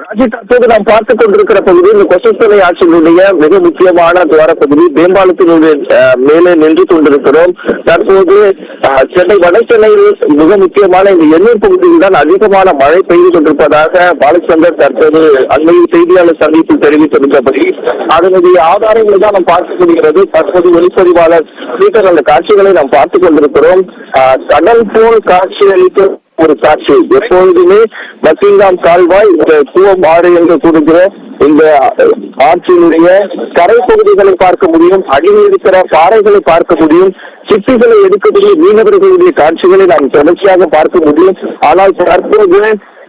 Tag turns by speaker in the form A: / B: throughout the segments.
A: ராஜி, தற்போது நாம் பார்த்துக் கொண்டிருக்கிற பகுதி இந்த கொசஸ்தலை ஆட்சியினுடைய மிக முக்கியமான துவார பகுதி. மேம்பாலத்தினுடைய மேலே நின்று கொண்டிருக்கிறோம். தற்போது சென்னை வட சென்னையில் மிக முக்கியமான இந்த எண்ணூர் பகுதியில் தான் அதிகமான மழை பெய்து கொண்டிருப்பதாக பாலச்சந்தர் தற்போது அண்மையில் செய்தியாளர் சந்திப்பில் தெரிவித்திருந்தபடி அதனுடைய ஆதாரங்களை தான் நாம் பார்க்க முடிகிறது. தற்போது ஒளிப்பதிவாளர் ஸ்பீக்கர் அந்த காட்சிகளை நாம் பார்த்துக் கொண்டிருக்கிறோம். கடல் போல் காட்சி அளிக்க ஒரு காட்சி. எப்பொழுதுமே பக்கிங்காம் கால்வாய் இந்த கூவம் ஆறு என்று கூறுகிற இந்த ஆற்றினுடைய கரைப்பகுதிகளை பார்க்க முடியும், அடியில் இருக்கிற பாறைகளை பார்க்க முடியும், சிப்பிகளை எடுக்கக்கூடிய மீனவர்களுடைய காட்சிகளை நாம் தொடர்ச்சியாக பார்க்க முடியும். ஆனால் தற்போது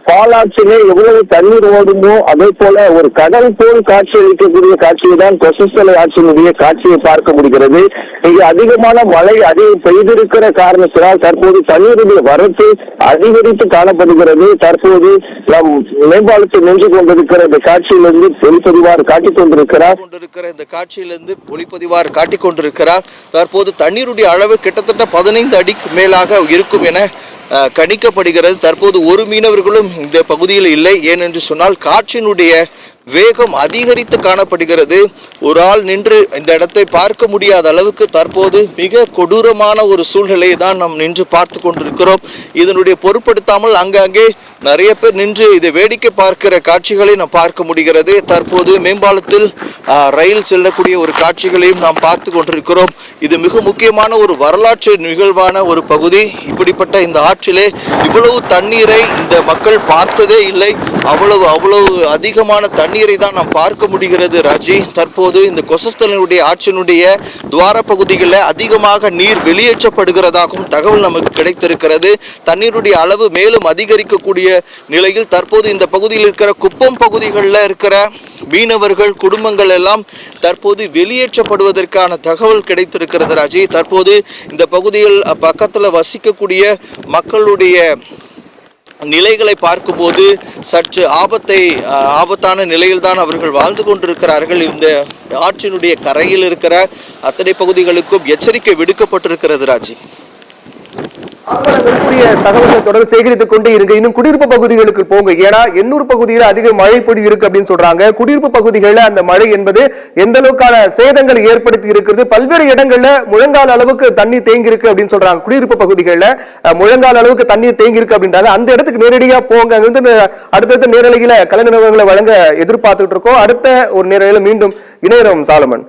A: பாலாற்றிலே எவ்வளவு தண்ணீர் ஓடுமோ அதே போல ஒரு கடல் போல் காட்சி அளிக்கக்கூடிய காட்சியை தான் கொசஸ்தலை ஆற்றினுடைய காட்சியை பார்க்க முடிகிறது. இங்கே அதிகமான மழை பெய்திருக்கிற காரணத்தினால் தற்போது தண்ணீருடைய வரத்து அதிகரித்து காணப்படுகிறது. தற்போது நம் மேம்பாலத்தில் நின்று கொண்டிருக்கிற இந்த காட்சியிலிருந்து ஒளிப்பதிவார் காட்டிக் கொண்டிருக்கிறார்.
B: இந்த காட்சியிலிருந்து ஒளிப்பதிவார் காட்டிக் கொண்டிருக்கிறார். தற்போது தண்ணீருடைய அளவு கிட்டத்தட்ட 15 அடிக்கு மேலாக இருக்கும் என கணிக்கப்படுகிறது. தற்போது ஒரு மீனவர்களும் இந்த பகுதியில் இல்லை. ஏனென்று சொன்னால் காற்றினுடைய வேகம் அதிகரித்து காணப்படுகிறது. ஒரு ஆள் நின்று இந்த இடத்தை பார்க்க முடியாத அளவுக்கு தற்போது மிக கொடூரமான ஒரு சூழ்நிலையை தான் நாம் நின்று பார்த்து கொண்டிருக்கிறோம். இதனுடைய பொருட்படுத்தாமல் அங்கங்கே நிறைய பேர் நின்று இதை வேடிக்கை பார்க்கிற காட்சிகளை நாம் பார்க்க முடிகிறது. தற்போது மேம்பாலத்தில் ரயில் செல்லக்கூடிய ஒரு காட்சிகளையும் நாம் பார்த்து கொண்டிருக்கிறோம். இது மிக முக்கியமான ஒரு வரலாற்று நிகழ்வான ஒரு பகுதி. இப்படிப்பட்ட இந்த ஆற்றிலே இவ்வளவு தண்ணீரை இந்த மக்கள் பார்த்ததே இல்லை. அவ்வளவு அதிகமான தண்ணீரை தான் நாம் பார்க்க முடிகிறது. ராஜி, தற்போது இந்த கொசஸ்தலினுடைய ஆற்றினுடைய துவார பகுதிகளில் அதிகமாக நீர் வெளியேற்றப்படுகிறதாகவும் தகவல் நமக்கு கிடைத்திருக்கிறது. தண்ணீருடைய அளவு மேலும் அதிகரிக்கக்கூடிய நிலையில் தற்போது இந்த பகுதியில் இருக்கிற குப்பம் பகுதிகளில் இருக்கிற மீனவர்கள் குடும்பங்கள் எல்லாம் தற்போது வெளியேற்றப்படுவதற்கான தகவல் கிடைத்திருக்கிறது. ராஜி, தற்போது இந்த பகுதியில் பக்கத்தில் வசிக்கக்கூடிய மக்களுடைய நிலைகளை பார்க்கும்போது சற்று ஆபத்தான நிலையில் தான் அவர்கள் வாழ்ந்து கொண்டிருக்கிறார்கள். இந்த ஆற்றினுடைய கரையில் இருக்கிற அத்தனை பகுதிகளுக்கும் எச்சரிக்கை விடுக்கப்பட்டிருக்கிறது. ராஜி,
C: தகவல்களை தொடர்ந்து சேகரித்துக் கொண்டே இருங்க. இன்னும் குடியிருப்பு பகுதிகளுக்கு போங்க. ஏன்னா எண்ணூர் பகுதியில் அதிக மழை பொழிவு இருக்கு அப்படின்னு சொல்றாங்க. குடியிருப்பு பகுதிகளில் அந்த மழை என்பது எந்த அளவுக்கான சேதங்களை ஏற்படுத்தி இருக்கிறது, பல்வேறு இடங்கள்ல முழங்கால் அளவுக்கு தண்ணீர் தேங்கி இருக்கு அப்படின்னு சொல்றாங்க. குடியிருப்பு பகுதிகளில் முழங்கால் அளவுக்கு தண்ணீர் தேங்கி இருக்கு அப்படின்றாங்க. அந்த இடத்துக்கு நேரடியா போங்க. அங்கிருந்து அடுத்தடுத்த நேரலையில கலை நிறுவனங்களை வழங்க எதிர்பார்த்துட்டு இருக்கோம். அடுத்த ஒரு நேரலையில மீண்டும் இணையரும் சாலமன்.